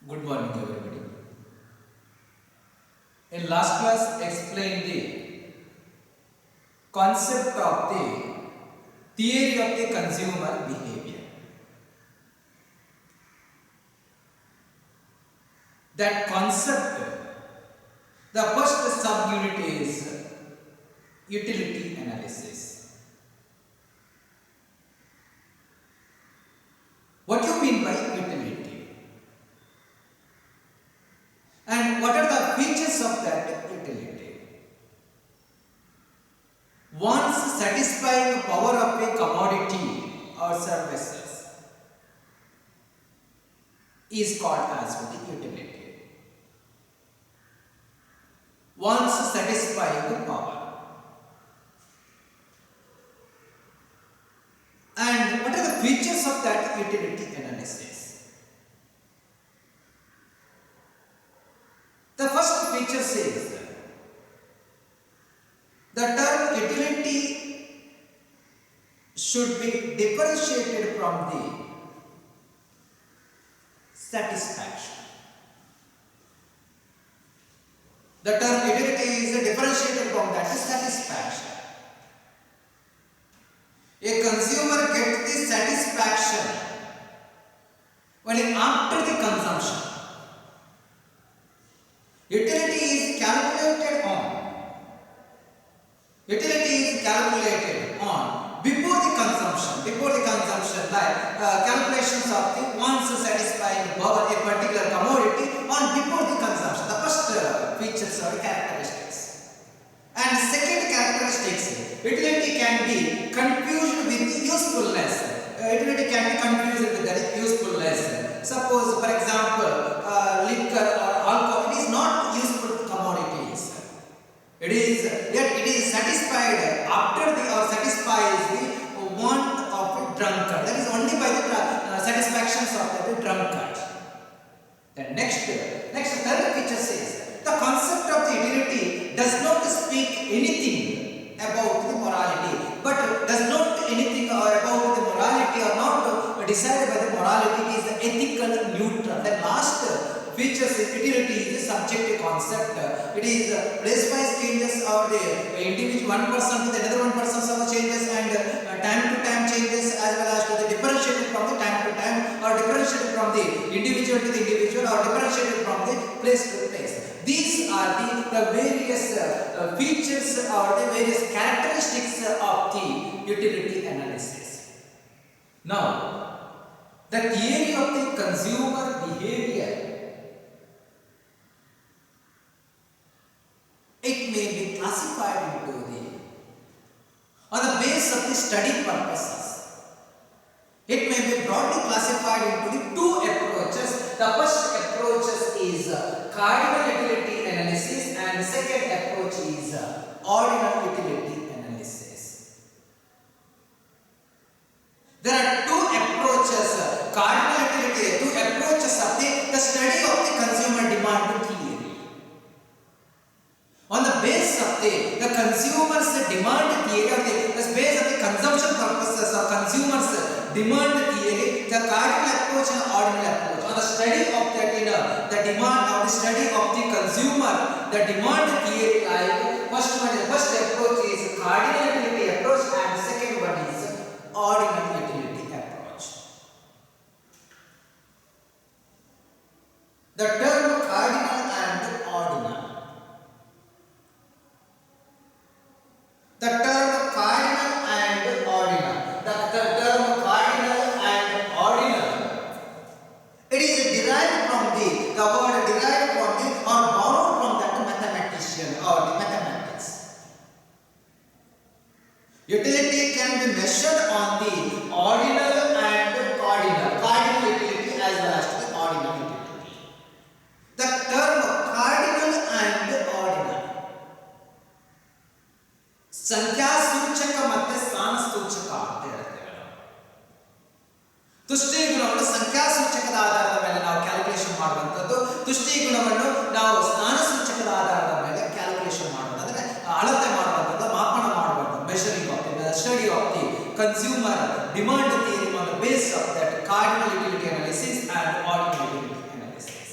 Good morning, everybody. In last class, explained the concept of the theory of the consumer behavior. That concept, the first subunit is utility analysis. What do you mean by utility? And what are the features of that utility? Once satisfying power of a commodity or services is called as the utility. Once satisfying the power. And what are the features of that utility analysis? The first feature says the term utility should be differentiated from the satisfaction. The term utility is differentiated from that satisfaction. A consumer gets the satisfaction only after the consumption. Utility is calculated on before the consumption, like calculations of the once satisfying power a particular commodity on before the consumption. The first features or characteristics. And second characteristics, utility can be confused with usefulness. Utility can be confused with the usefulness. Suppose, for example, liquor or alcohol, it is not useful commodities. It is satisfied after the or satisfies the want of a drunkard. That is only by the satisfactions of the drunkard. The next third feature says the concept of the utility does not speak anything about the morality, but does not anything about the morality or not decided by the morality. It is the ethical neutral. The last features utility is a subjective concept. It is place-wise changes or the individual one person to the another one person of the changes and time to time changes, as well as to the differentiated from the time to time or differentiated from the individual to the individual or differentiated from the place to place. These are the various features or the various characteristics of the utility analysis. Now, the theory of the consumer behavior, it may be classified into on the basis of the study purposes. It may be broadly classified into the two approaches. The first approach is cardinal utility analysis and the second approach is ordinal utility analysis. There are two approaches, cardinal utility, two approaches of the study of the consumer demand theory. On the basis of the consumer's demand theory or the basis of the consumption purposes or consumers demand theory, the cardinal approach and ordinal approach. On the study of that the demand or the study of the consumer, the demand theory, like first approach is cardinal utility approach and the second one is ordinal utility approach. The term cardinal and ordinal. The term cardinal and ordinal. The term cardinal and ordinal. It is derived from the word derived from the or borrowed from that mathematician or the mathematics. Utility can be measured on the ordinal and cardinal utility as well as the ordinal utility. The term cardinal and ordinal. ಸಂಖ್ಯಾ ಸೂಚಕ ಮತ್ತು ಸ್ಥಾನ ಸೂಚಕ ಅಂತ ಹೇಳ್ತೇವೆ ನಾವು. ತುಷ್ಟಿ ಗುಣವನ್ನು ಸಂಖ್ಯಾ ಸೂಚಕದ ಆಧಾರದ ಮೇಲೆ ನಾವು ಕ್ಯಾಲ್ಕುಲೇಷನ್ ಮಾಡುವಂಥದ್ದು, ತುಷ್ಟಿ ಗುಣವನ್ನು ನಾವು ಸ್ಥಾನ ಸೂಚಕದ ಆಧಾರದ ಮೇಲೆ ಕ್ಯಾಲ್ಕುಲೇಷನ್ ಮಾಡುವುದು, ಅಂದರೆ ಅಳತೆ ಮಾಡುವಂಥದ್ದು, ಮಾಪನ ಮಾಡುವಂಥದ್ದು, measuring of the study of the consumer demand theory on the base of that cardinal utility analysis and ordinal utility analysis.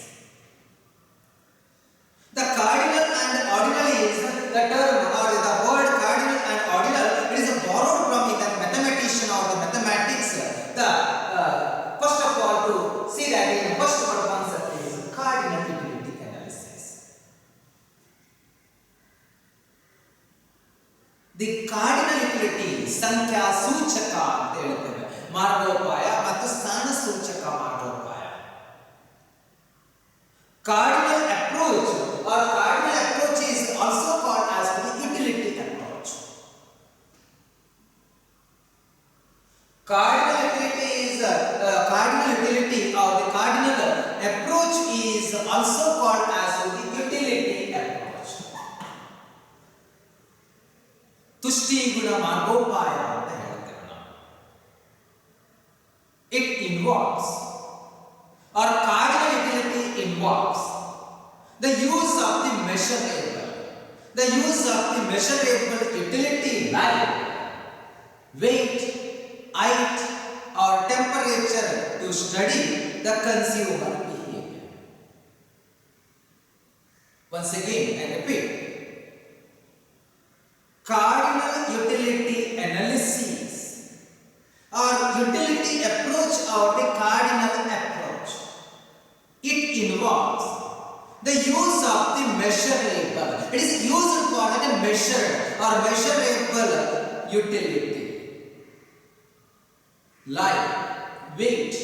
The cardinal utility ಸಂಖ್ಯಾ ಸೂಚಕ ಅಂತ ಹೇಳ್ತೇವೆ. ಮಾರ್ಗೋಪಾಯ ಮತ್ತು ಸ್ಥಾನ ಸೂಚಕ ಮಾರ್ಗೋಪಾಯ. Cardinal approach or cardinal approach is also called as the utility approach. Cardinal utility is cardinal utility or the cardinal approach is also called as the utility approach. ತುಷ್ಟಿ ಗುಣ ಮಾರ್ಗೋಪಾಯ ಅಂತ ಹೇಳ್ತೇವೆ ನಾವು. It involves or cardinal utility involves the use of the measurable. The use of the measurable utility like weight, height or temperature to study the consumer behavior. Once again, I repeat. Cardinal utility analysis or utility approach or the cardinal approach. It involves the use of the measurable. It is used for the measured or measurable utility like weight,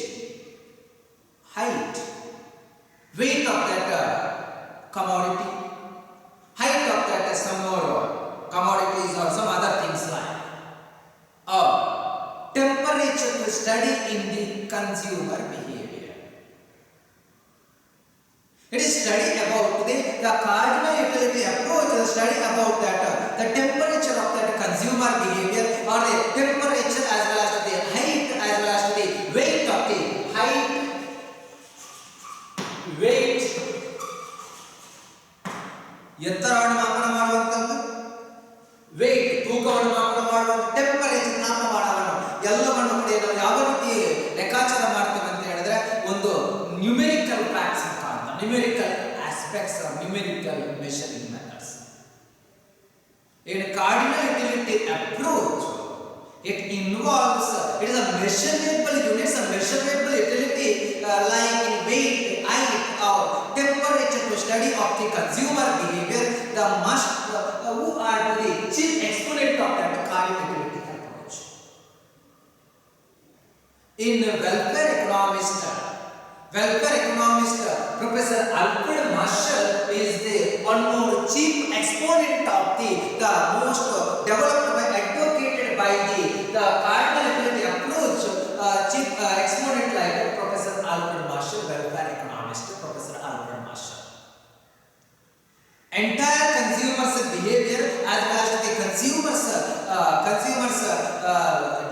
height, weight of that commodity, height of that some more commodities or some other things like, or temperature to study in the consumer behavior. It is study about the cardinal utility approach, the study about that the temperature of that consumer behavior or the temperature as well as the height as well as the weight of the height, weight, ಎತ್ತರವನ್ನು ಮಾಪನ ಮಾಡುವಂತದ್ದು, weight ತೂಕವನ್ನು ಮಾಪನ ಮಾಡುವ, temperature ತಾಪಮಾನವನ್ನು ಎಲ್ಲವನ್ನು ಕೂಡ ನಾವು ಯಾವ ರೀತಿ ಲೆಕ್ಕಾಚಾರ ಮಾಡ್ತೇವೆ ಅಂತ ಹೇಳಿದ್ರೆ ಒಂದು ನ್ಯೂಮೆರಿಕಲ್ ಫ್ಯಾಕ್ಟ್ಸ್ ಅಂತ, numerical aspects are numerical measuring methods. In cardinal utility approach, it involves, it is a measurable units, a measurable utility like in weight, height or temperature to study of the consumer behavior. The must who are the chief exponent of that cardinal utility approach. In welfare economist Professor Alfred Marshall is the one more chief exponent of the most developed by advocated by the cardinal utility approach, chief exponent like Professor Alfred Marshall, welfare economist Professor Alfred Marshall. Entire consumers behavior as well as the consumers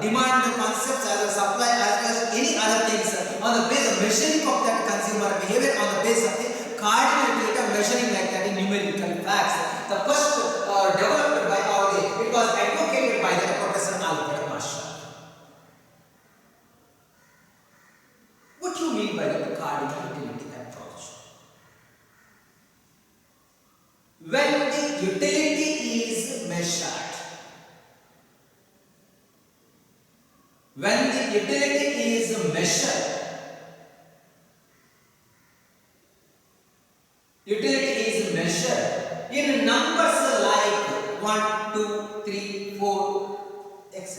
demand concepts as well supply as well as any other things on the base of measuring of that consumer behavior on the base of the cardinal utility measuring like that in numerical facts. The first developed by it was advocated by the Professor Alfred Marshall. What do you mean by the cardinal utility approach? When the utility is measured, when the utility is measured, utility is measured in numbers like 1, 2, 3, 4, etc.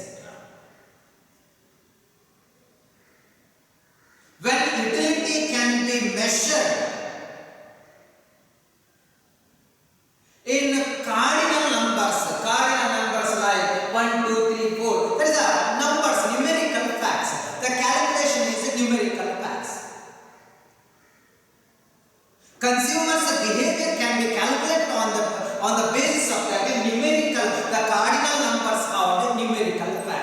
When utility can be measured in cardinal numbers like 1, 2, 3, 4, that is a numbers, numerical facts. The calculation is a numerical facts. Consumers' behavior can be calculated on the basis of that numerical, the cardinal numbers of the numerical facts.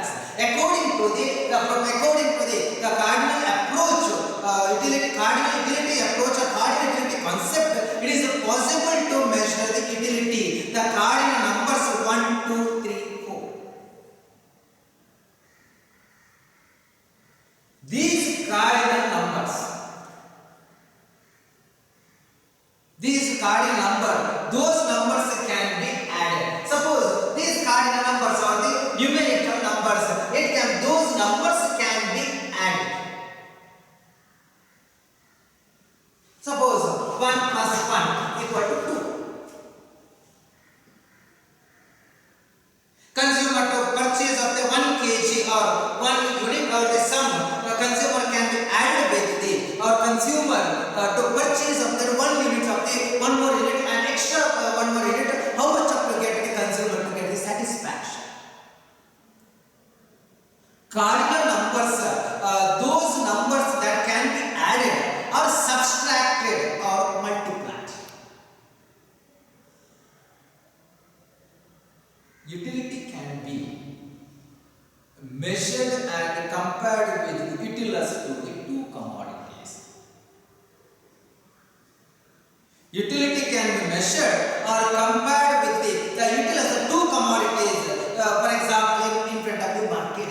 measured or compared with the utility of two commodities. For example, in front of you market,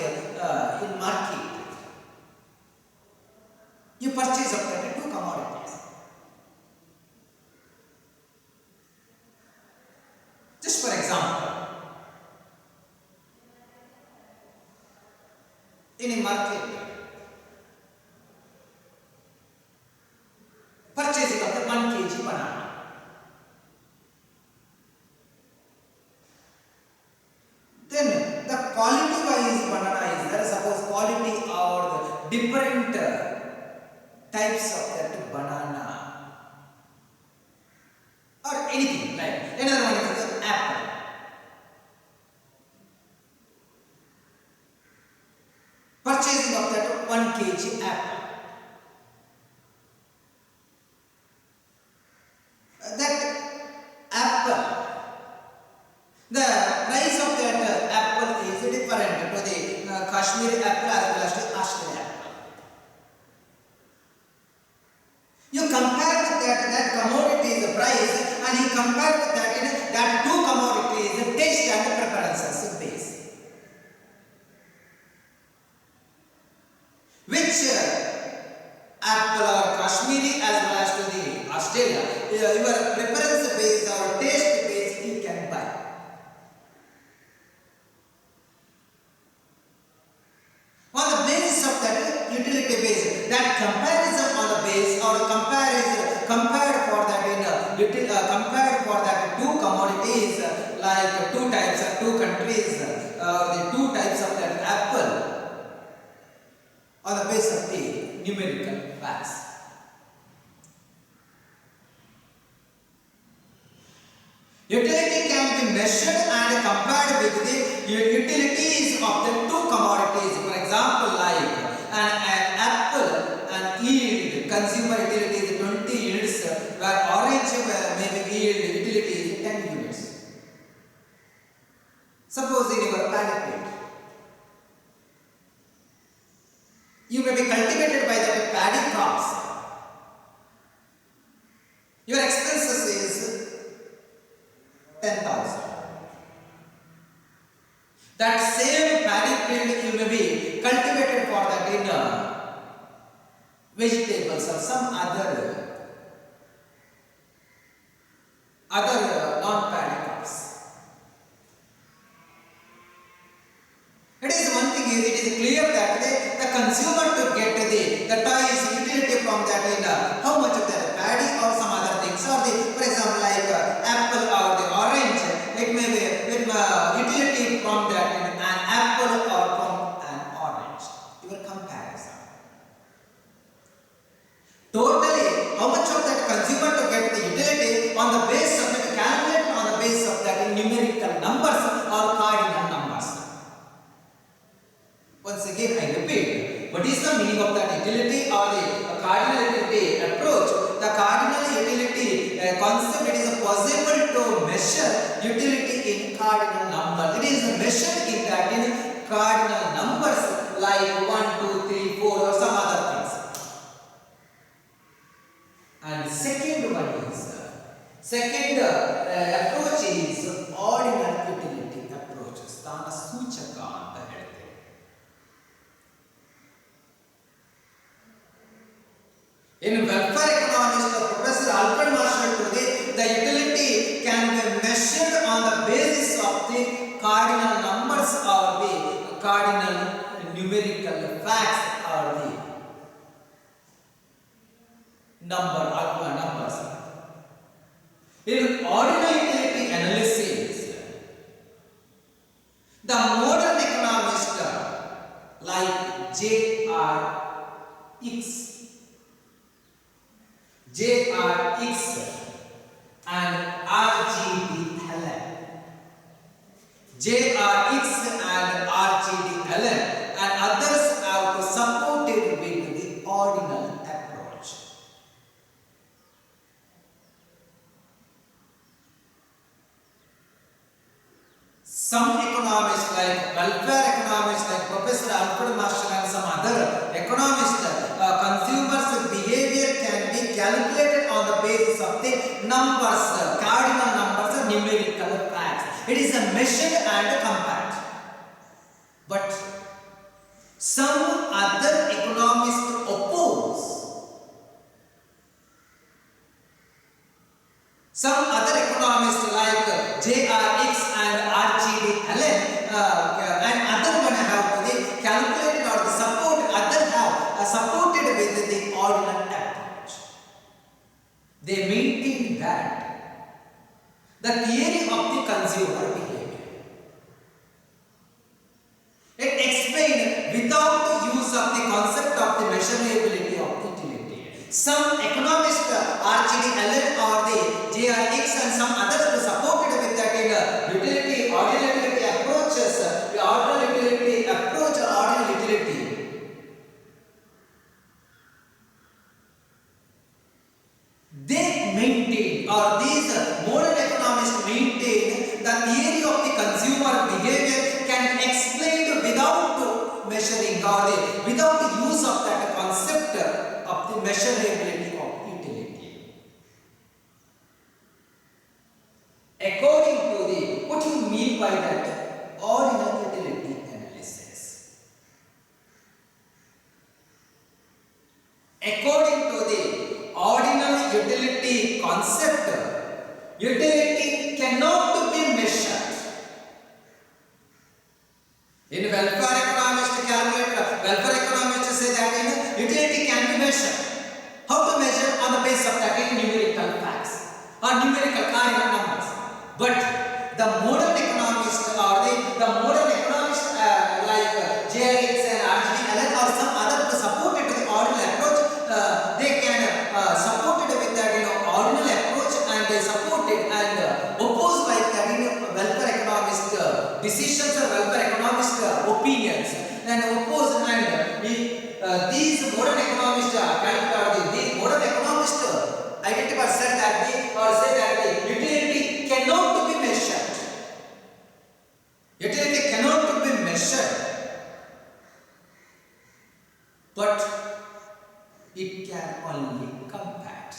in market, you purchase of that two commodities. Just for example, in a market, purchasing of the 1 kg banana. Then the quality wise banana is there. Suppose quality or the different types of that banana or anything like another one is the apple. Purchasing of that 1 kg apple. That apple, the price of that apple is different to the Kashmiri apple as well as the Australian apple. You compare with that commodity's price and you compare with that two commodities taste and preferences base. Which apple or Kashmiri as well as to the Australia, your preference base or taste base you can buy. On the basis of that utility base, that comparison on the base or compared for that compared for that two commodities like two types of two countries, the two types of that apple on the basis of the numerical facts. Utility can be measured and compared with the utilities of the two commodities. For example, like an apple and yield, consumer utility is 20 units, where orange may be yield utility is 10 units. Suppose in your paddy field, you may be cultivated by the paddy crops. Your expenses is 10,000. That same paddy field you may be cultivated for that in vegetables or some other non-paddy crops. It is one thing is, it is clear that the consumer to get the toys utility from that in how much of that paddy or some other things, or the, for example, like apple or the orange, it may be with utility from that in an apple or from an orange. Your comparison. Totally, how much of that consumer to get the utility on the base of that, calculate on the base of that in numerical numbers or cardinal numbers. Once again, I repeat, what is the meaning of that utility or the cardinal utility approach? The cardinal utility concept, it is possible to measure utility in cardinal number. It is measured in that in cardinal numbers like 1, 2, 3, 4 or some other things. And second one is, second approach is ordinal utility approach. Sthana Suchaka anta ಹೇಳ್ತೇವೆ. In welfare economics, Professor Alfred Marshall today, the utility can be measured on the basis of the cardinal numbers or the cardinal numerical facts or the numbers. In ordinal utility analysis, the modern economist like J.R.X and R.G.D. Allen. J.R.X and R.G.D. Allen and others have supported with the ordinal approach. Some economists like welfare economists like Professor Alfred Marshall and some other economists, consumers' behavior can be calculated on the basis of the numbers, cardinal numbers or numerical facts. It is a measured and compared. But some other economists oppose. Some other economists like J.R.X. and R.G.D. Allen and other one have calculated or the support, other have supported with the ordinal approach. They maintain that the theory of the consumer behavior, it explained without the use of the concept of the measurability of utility. Some economists, R.G.D. Allen or the J.R.X. and some others were supported with that in utility, ordinal utility approaches, the ordinal utility approach or ordinal utility. They maintain, or these modern economists maintain, the theory of the consumer behavior can be explained without measuring or without the use of that concept of the measurability of utility. According to the, what do you mean by that? Ordinal utility analysis. According to the ordinal utility concept, utility cannot be measured. In welfare economists say that utility can be measured. How to measure? On the basis of that numerical facts or numerical cardinal numbers. But the modern economists or the modern economists like J.R.X. and R.G.D. Allen or some other supported to the ordinal approach, they can support it with that ordinal approach, and they support it and oppose by that welfare economist decisions or welfare economist opinions, and oppose and these modern economists these modern economists identify said that they or say that the utility cannot be measured. Utility cannot be measured, but it can only compare.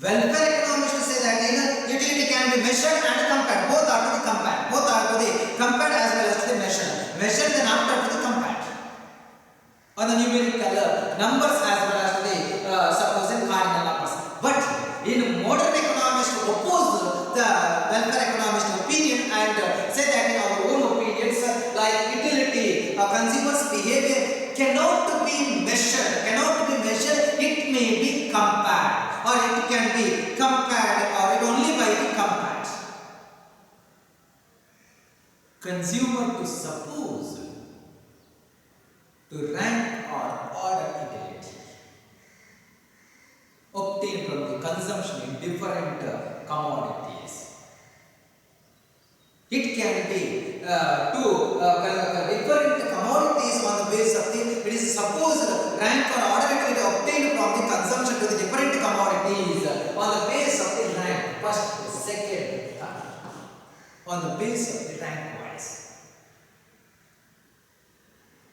Welfare economists say that utility can be measured and compared. Both are to be compared. Both are to be compared as well as to be measured. Measured and after to be compared. On the numerical numbers as well as to the supposed cardinal numbers. But in modern economists oppose the welfare economist opinion and say that in our own opinions like utility, consumers' behavior cannot be measured. It may be compared, or it can be compared, or it only by the compared. Consumer to suppose to rank or order utility obtained from the consumption in different commodities. It can be different commodities on the basis of it is supposed rank or order utility obtained from the consumption to the different commodities on the basis of the rank, first, second, third, on the basis of the rank wise.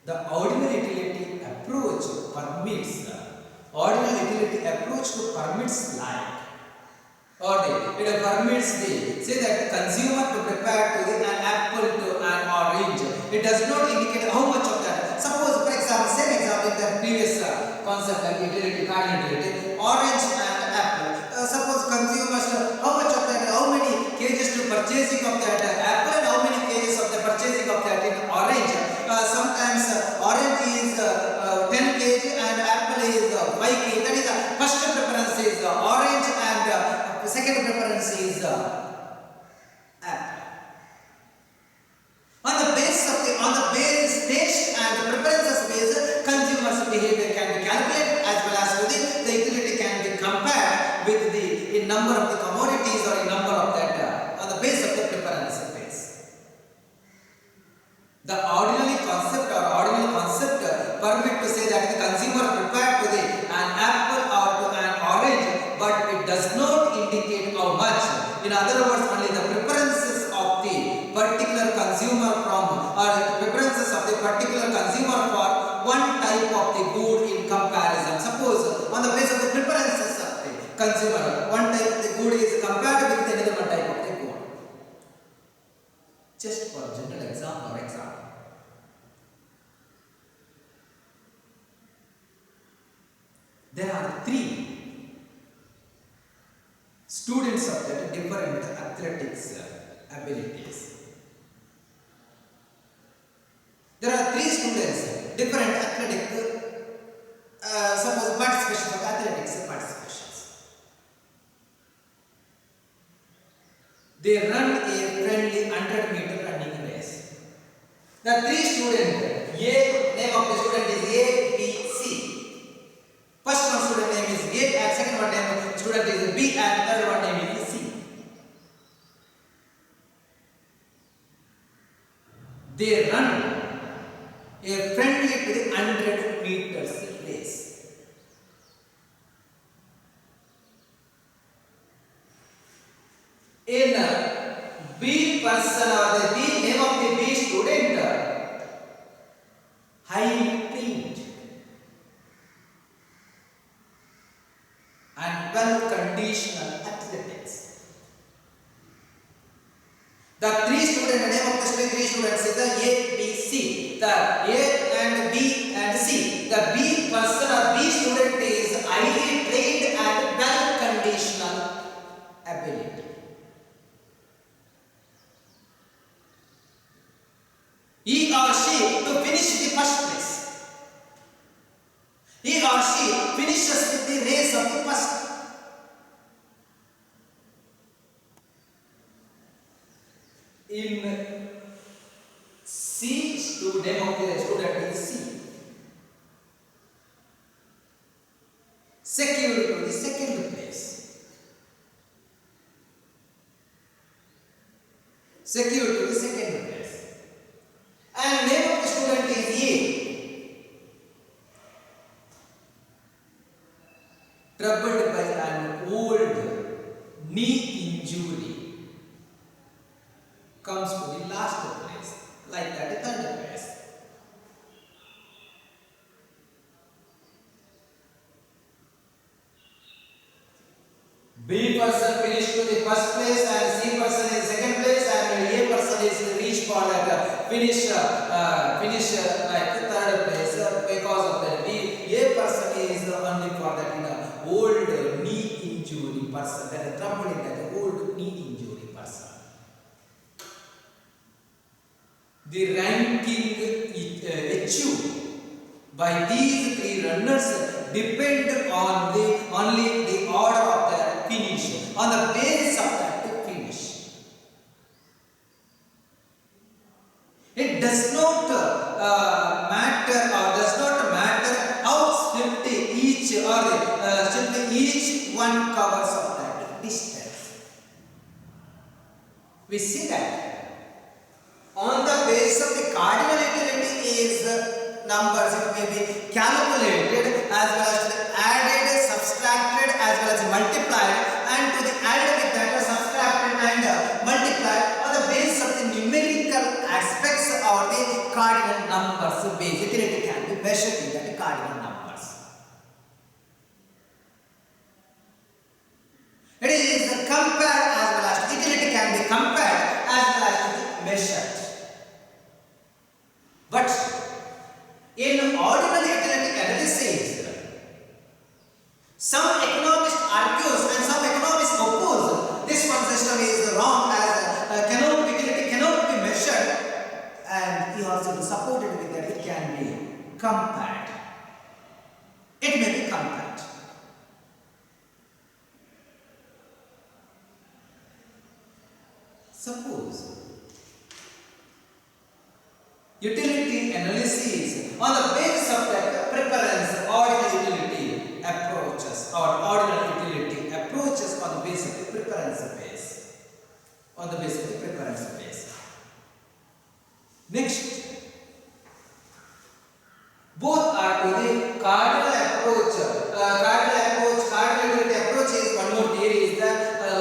The ordinal utility approach permits like, or it permits say that consumer to prepare to an apple to an orange. It does not indicate how much of that. Suppose, for example, same example in the previous concept like utility, cardinal utility, orange and apple. Suppose consumers, how much of that, how many kgs to purchasing of that apple and how many kgs of the purchasing of that in orange. Sometimes orange is 10 kg and apple is 5 kg. That is the first preference is orange and second preference is apple. On the basis taste and the preferences based, consumers' behavior can be calculated as well as the utility can be compared with the number of the commodities or number of that on the basis of the preference base. The ordinal concept permit to say that the consumer prepared to an apple or to an orange, but it does not indicate how much. In other words, only the preferences of the particular consumer for one type of the good in comparison. three students of that different athletics abilities. There are three students, different athletic, suppose participation of athletics participations. They run a friendly 100-meter running race. The three students, name of the student is A, B, C. First one student name is A and second one name student is B and third one name is C. They run a friendly to the 100 meters race. In B person or the B name of the B student, highly trained and well-conditioned athletics. The three students, the name of the three students is the A, B, C. The A and B and C. The B person or B student is highly trained and well-conditioned ability. He or she to finish the first place. He or she finishes with the race of the first. In C student of the student is C. Secure to the second place. Secure to the second place. And name of the student is A. Troubled by an old knee injury. Comes to the last place, like that the third place. B person finished to the first place and C person is second place and A person is reached for that finish like the third place because of that. A person is only for that old knee injury person, that is trouble in that old knee injury person. The ranking achieved by these three runners depend on only the order of their finish, on the basis of that finish. It does not matter or does not matter how swiftly each one covers of that distance. We see that on the basis of the cardinal utility is numbers, it may be calculated as well as added, subtracted as well as multiplied, and to the added with that subtracted and multiplied on the basis of the numerical aspects or the cardinal numbers base. Utility can be measured in that cardinal numbers. It is compared as well as utility can be compared as well as measured. But in ordinary utility analysis, some economists argues and some economists oppose this one system is wrong as utility cannot be measured, and he also supported with that it can be compared. It may be compared. Suppose utility analysis on the basis of that preference ordinal utility approaches or ordinal utility approaches on the basis of the preference base. On the basis of the preference base. Next, both are to the cardinal approach. Cardinal utility approach is one more theory is the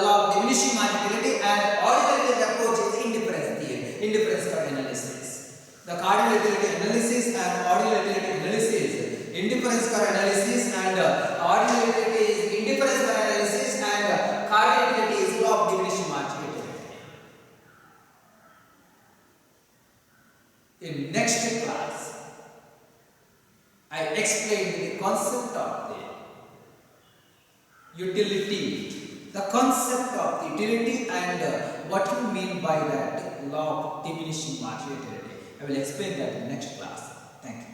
law of diminishing marginality, and ordinal utility approach is indifference theory, indifference curve analysis. The cardinal utility analysis and ordinal utility analysis, indifference curve analysis and ordinal utility is indifference curve analysis and cardinal utility is law of diminishing marginality. In next class, I explained the concept of the Utility. The concept of utility and what you mean by that law of diminishing marginal utility. I will explain that in next class. Thank you.